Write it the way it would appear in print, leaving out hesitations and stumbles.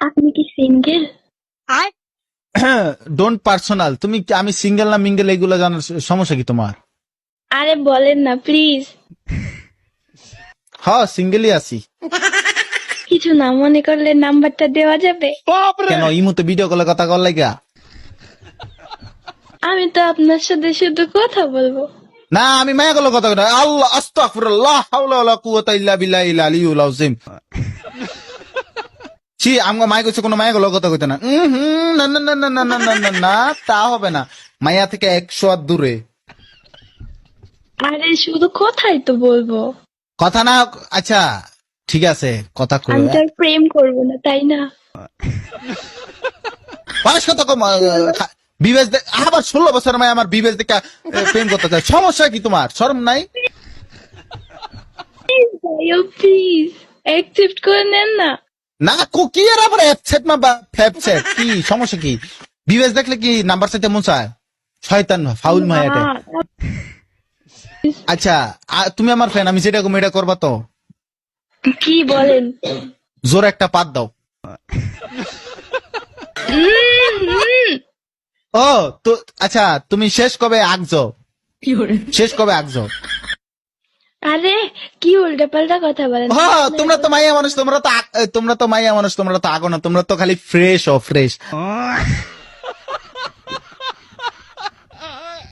আপনি কি single? Don't personal. তুমি আমি সিঙ্গেল না মিঙ্গেল এগুলো জানার সমস্যা কি তোমার? আরে বলেন না প্লিজ। হ্যাঁ সিঙ্গেলই আছি। কিছু না মনে করলে নাম্বারটা দেওয়া যাবে? কেন ইমুতে ভিডিও কলে কথা কল লাগা? আমি তো আপনার সাথে শুধু কথা বলবো। না আমি মায়া কলে কথা কই। আল্লাহ আস্তাগফিরুল্লাহ হাওলা ওয়ালা কুওয়াতা ইল্লা বিল্লাহিল আলিয়্যুল আযীম। ছি আমগো মায়া কইছে কোনো মায়া কলে কথা কইতে না। না না না না না না না না না তা হবে না। মায়া থেকে 100 হাত দূরে। আরে শুধু কথাই তো বলবো। কথা না আচ্ছা ঠিক আছে কথা কই। আমি তো আর প্রেম করবো না, তাই না? মানুষ কথা কম বিবেচ আবার 16 বছর মায় আমার বিবেচ দেখে প্রেম করতে চায়। সমস্যা কি তোমার? শরম নাই? প্লিজ ভাইও প্লিজ অ্যাকসেপ্ট করে নেন না। না কি এর আবার অ্যাপসেট না ফ্যাপসেট কি সমস্যা কি? বিবেচ দেখলে কি নাম্বার চাইতে মন চায়? শয়তান ফাউল মায়াটা। আচ্ছা তুমি আমার ফ্রেন্ড, আমি যেটা কম এটা করবা তো? কি বলেন? জোর একটা পাত দাও। ও তো আচ্ছা তুমি শেষ কবে আগছো? শেষ কবে আগছো? আরে কি উল্টা পাল্টা কথা বলেন? হ্যাঁ তোমরা তো মাইয়া মানুষ, তোমরা তো মাইয়া মানুষ, তোমরা তো আগো না, তোমরা তো খালি ফ্রেশ ও ফ্রেশ।